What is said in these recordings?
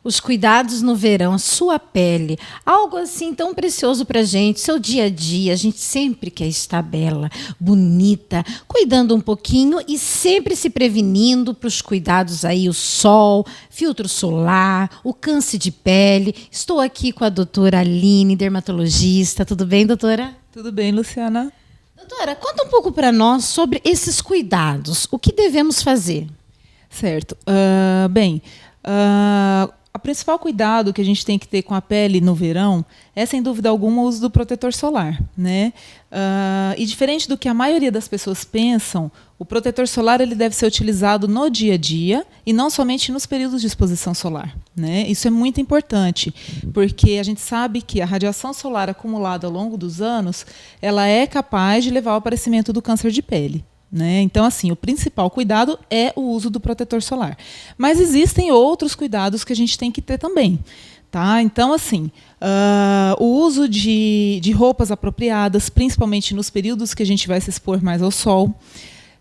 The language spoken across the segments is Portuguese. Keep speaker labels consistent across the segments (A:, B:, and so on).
A: Os cuidados no verão, a sua pele, algo assim tão precioso para a gente, seu dia a dia, a gente sempre quer estar bela, bonita, cuidando um pouquinho e sempre se prevenindo para os cuidados aí, o sol, filtro solar, o câncer de pele. Estou aqui com a doutora Aline, dermatologista. Tudo bem, doutora?
B: Tudo bem, Luciana?
A: Doutora, conta um pouco para nós sobre esses cuidados. O que devemos fazer?
B: Certo. O principal cuidado que a gente tem que ter com a pele no verão é, sem dúvida alguma, o uso do protetor solar, né? E diferente do que a maioria das pessoas pensam, o protetor solar ele deve ser utilizado no dia a dia e não somente nos períodos de exposição solar, né? Isso é muito importante, porque a gente sabe que a radiação solar acumulada ao longo dos anos, ela é capaz de levar ao aparecimento do câncer de pele. Né? Então, assim, o principal cuidado é o uso do protetor solar. Mas existem outros cuidados que a gente tem que ter também. Tá? Então, assim, o uso de roupas apropriadas, principalmente nos períodos que a gente vai se expor mais ao sol,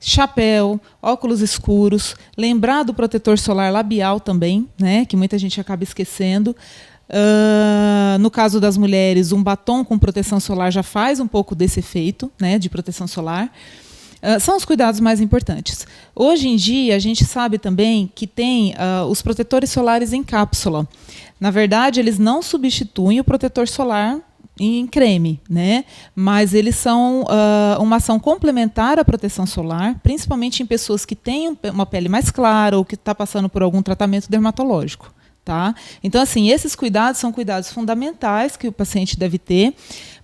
B: chapéu, óculos escuros, lembrar do protetor solar labial também, né? Que muita gente acaba esquecendo. No caso das mulheres, um batom com proteção solar já faz um pouco desse efeito, né, de proteção solar. São os cuidados mais importantes. Hoje em dia, a gente sabe também que tem os protetores solares em cápsula. Na verdade, eles não substituem o protetor solar em creme, né? Mas eles são uma ação complementar à proteção solar, principalmente em pessoas que têm uma pele mais clara ou que está passando por algum tratamento dermatológico. Tá? Então, assim, esses cuidados são cuidados fundamentais que o paciente deve ter,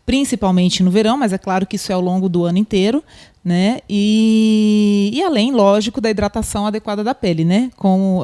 B: principalmente no verão, mas é claro que isso é ao longo do ano inteiro, né? E além, lógico, da hidratação adequada da pele, né? Com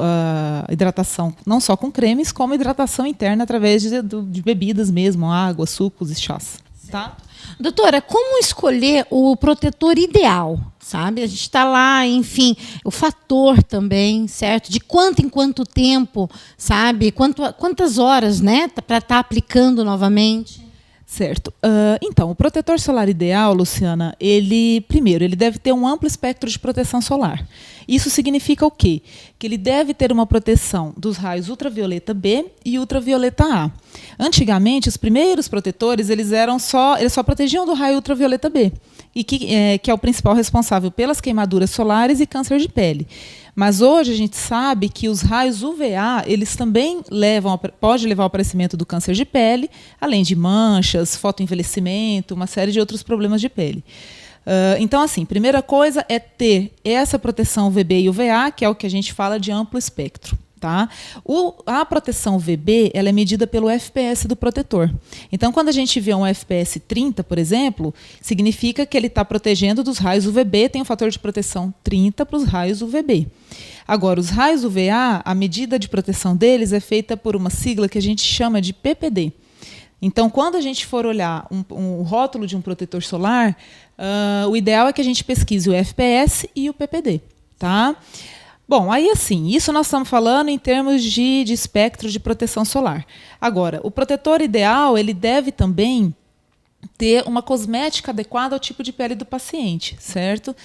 B: hidratação não só com cremes, como hidratação interna através de bebidas mesmo, água, sucos e chás. Tá?
A: Doutora, como escolher o protetor ideal? Sabe? A gente está lá, enfim, o fator também, certo? De quanto em quanto tempo, sabe? Quantas horas, né? Para estar aplicando novamente?
B: Certo. Então, o protetor solar ideal, Luciana, primeiro, ele deve ter um amplo espectro de proteção solar. Isso significa o quê? Que ele deve ter uma proteção dos raios ultravioleta B e ultravioleta A. Antigamente, os primeiros protetores, eles só protegiam do raio ultravioleta B, e que é o principal responsável pelas queimaduras solares e câncer de pele. Mas hoje a gente sabe que os raios UVA, eles também podem levar ao aparecimento do câncer de pele, além de manchas, fotoenvelhecimento, uma série de outros problemas de pele. Então, assim, primeira coisa é ter essa proteção UVB e UVA, que é o que a gente fala de amplo espectro. Tá? A proteção UVB ela é medida pelo FPS do protetor. Então, quando a gente vê um FPS 30, por exemplo, significa que ele está protegendo dos raios UVB, tem um fator de proteção 30 para os raios UVB. Agora, os raios UVA, a medida de proteção deles é feita por uma sigla que a gente chama de PPD. Então, quando a gente for olhar um rótulo de um protetor solar, o ideal é que a gente pesquise o FPS e o PPD. Tá? Bom, aí assim, isso nós estamos falando em termos de espectro de proteção solar. Agora, o protetor ideal, ele deve também ter uma cosmética adequada ao tipo de pele do paciente, certo?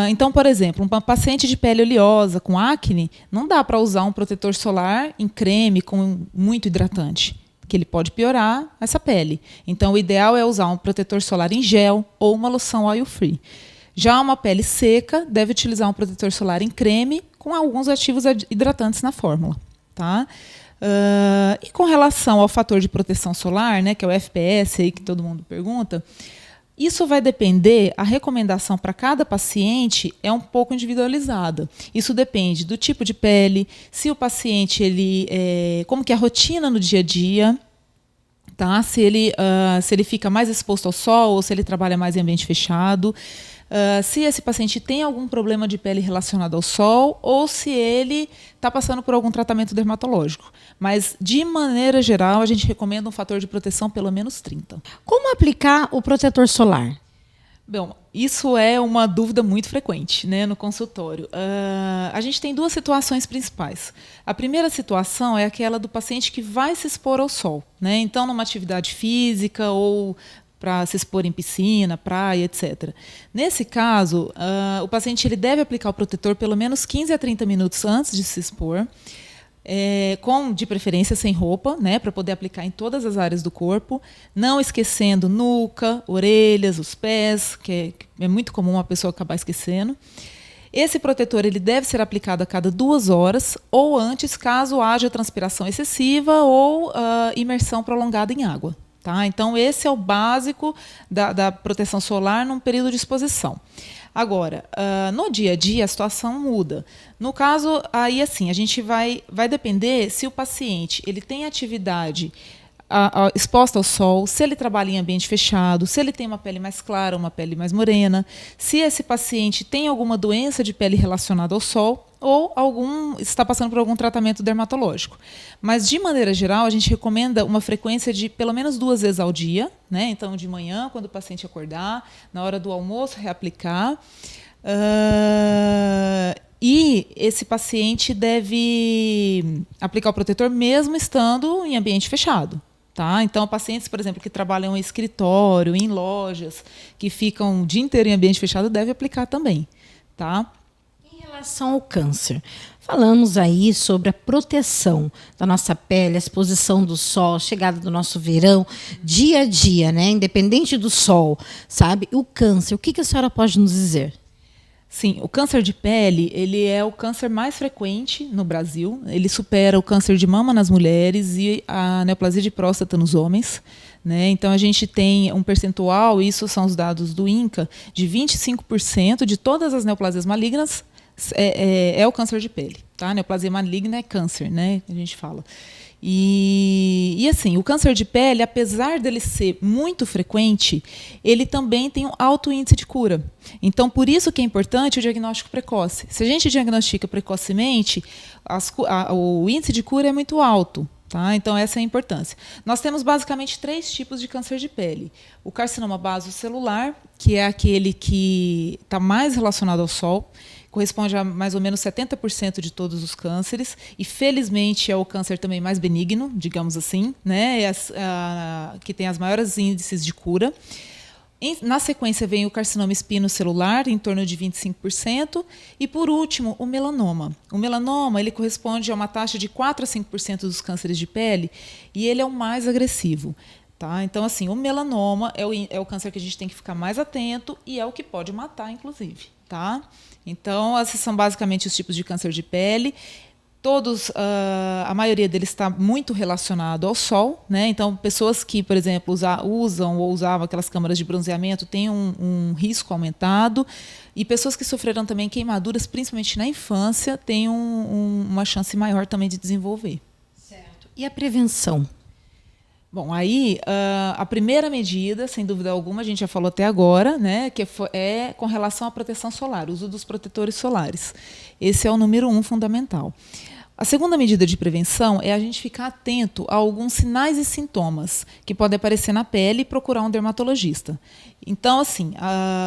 B: Então, por exemplo, uma paciente de pele oleosa, com acne, não dá para usar um protetor solar em creme com muito hidratante, que ele pode piorar essa pele. Então, o ideal é usar um protetor solar em gel ou uma loção oil-free. Já uma pele seca deve utilizar um protetor solar em creme com alguns ativos hidratantes na fórmula. Tá? E com relação ao fator de proteção solar, né, que é o FPS aí que todo mundo pergunta, isso vai depender, a recomendação para cada paciente é um pouco individualizada. Isso depende do tipo de pele, se o paciente, como que é a rotina no dia a dia, tá? Se ele fica mais exposto ao sol ou se ele trabalha mais em ambiente fechado. Se esse paciente tem algum problema de pele relacionado ao sol ou se ele está passando por algum tratamento dermatológico. Mas, de maneira geral, a gente recomenda um fator de proteção pelo menos 30.
A: Como aplicar o protetor solar?
B: Bom, isso é uma dúvida muito frequente, né, no consultório. A gente tem duas situações principais. A primeira situação é aquela do paciente que vai se expor ao sol, né? Então, numa atividade física ou para se expor em piscina, praia, etc. Nesse caso, o paciente ele deve aplicar o protetor pelo menos 15 a 30 minutos antes de se expor, de preferência sem roupa, né, para poder aplicar em todas as áreas do corpo, não esquecendo nuca, orelhas, os pés, que é muito comum a pessoa acabar esquecendo. Esse protetor ele deve ser aplicado a cada 2 horas ou antes, caso haja transpiração excessiva ou imersão prolongada em água. Tá? Então, esse é o básico da proteção solar num período de exposição. Agora, no dia a dia, a situação muda. No caso, aí assim, a gente vai depender se o paciente ele tem atividade exposta ao sol, se ele trabalha em ambiente fechado, se ele tem uma pele mais clara, uma pele mais morena, se esse paciente tem alguma doença de pele relacionada ao sol ou está passando por algum tratamento dermatológico. Mas, de maneira geral, a gente recomenda uma frequência de pelo menos 2 vezes ao dia, né? Então, de manhã, quando o paciente acordar, na hora do almoço, reaplicar. E esse paciente deve aplicar o protetor mesmo estando em ambiente fechado. Tá? Então, pacientes, por exemplo, que trabalham em escritório, em lojas, que ficam o dia inteiro em ambiente fechado, devem aplicar também. Tá?
A: Em relação ao câncer, falamos aí sobre a proteção da nossa pele, a exposição do sol, a chegada do nosso verão, dia a dia, né? Independente do sol, sabe? O câncer, o que a senhora pode nos dizer?
B: Sim, o câncer de pele ele é o câncer mais frequente no Brasil. Ele supera o câncer de mama nas mulheres e a neoplasia de próstata nos homens. Né? Então, a gente tem um percentual, isso são os dados do INCA, de 25% de todas as neoplasias malignas é o câncer de pele. Tá? Neoplasia maligna é câncer, né? A gente fala. E assim, o câncer de pele, apesar dele ser muito frequente, ele também tem um alto índice de cura. Então, por isso que é importante o diagnóstico precoce. Se a gente diagnostica precocemente, o índice de cura é muito alto. Tá? Então, essa é a importância. Nós temos basicamente 3 tipos de câncer de pele. O carcinoma basocelular, que é aquele que está mais relacionado ao sol, corresponde a mais ou menos 70% de todos os cânceres, e felizmente é o câncer também mais benigno, digamos assim, né? Que tem as maiores índices de cura. Na sequência vem o carcinoma espinocelular, em torno de 25%, e por último o melanoma. O melanoma ele corresponde a uma taxa de 4 a 5% dos cânceres de pele, e ele é o mais agressivo. Tá? Então, assim, o melanoma é o câncer que a gente tem que ficar mais atento e é o que pode matar, inclusive. Tá? Então, esses são basicamente os tipos de câncer de pele. Todos, a maioria deles está muito relacionado ao sol. Né? Então, pessoas que, por exemplo, usam ou usavam aquelas câmaras de bronzeamento têm um risco aumentado. E pessoas que sofreram também queimaduras, principalmente na infância, têm uma chance maior também de desenvolver.
A: Certo. E a prevenção?
B: Bom, aí a primeira medida, sem dúvida alguma, a gente já falou até agora, né, que é com relação à proteção solar, o uso dos protetores solares. Esse é o número 1 fundamental. A segunda medida de prevenção é a gente ficar atento a alguns sinais e sintomas que podem aparecer na pele e procurar um dermatologista. Então, assim,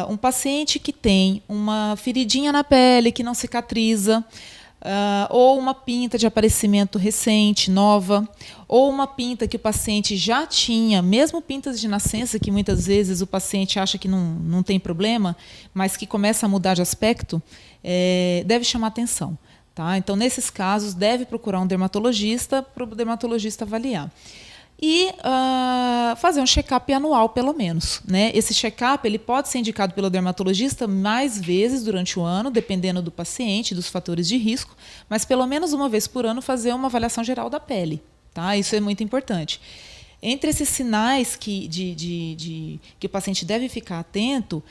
B: um paciente que tem uma feridinha na pele que não cicatriza, ou uma pinta de aparecimento recente, nova, ou uma pinta que o paciente já tinha, mesmo pintas de nascença, que muitas vezes o paciente acha que não tem problema, mas que começa a mudar de aspecto, deve chamar atenção. Tá? Então, nesses casos, deve procurar um dermatologista para o dermatologista avaliar. E fazer um check-up anual, pelo menos. Né? Esse check-up ele pode ser indicado pelo dermatologista mais vezes durante o ano, dependendo do paciente, dos fatores de risco, mas pelo menos uma vez por ano fazer uma avaliação geral da pele. Tá? Isso é muito importante. Entre esses sinais que o paciente deve ficar atento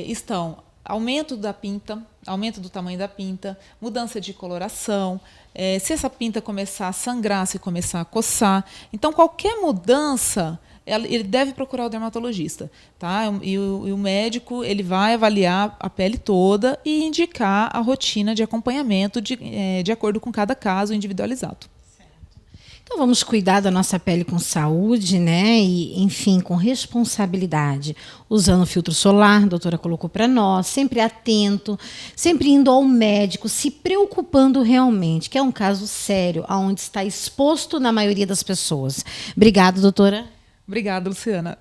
B: estão aumento da pinta, aumento do tamanho da pinta, mudança de coloração, se essa pinta começar a sangrar, se começar a coçar. Então, qualquer mudança, ele deve procurar o dermatologista. Tá? E o médico ele vai avaliar a pele toda e indicar a rotina de acompanhamento de acordo com cada caso individualizado.
A: Então vamos cuidar da nossa pele com saúde, né? E, enfim, com responsabilidade. Usando filtro solar, a doutora colocou para nós, sempre atento, sempre indo ao médico, se preocupando realmente, que é um caso sério, onde está exposto na maioria das pessoas. Obrigada, doutora.
B: Obrigada, Luciana.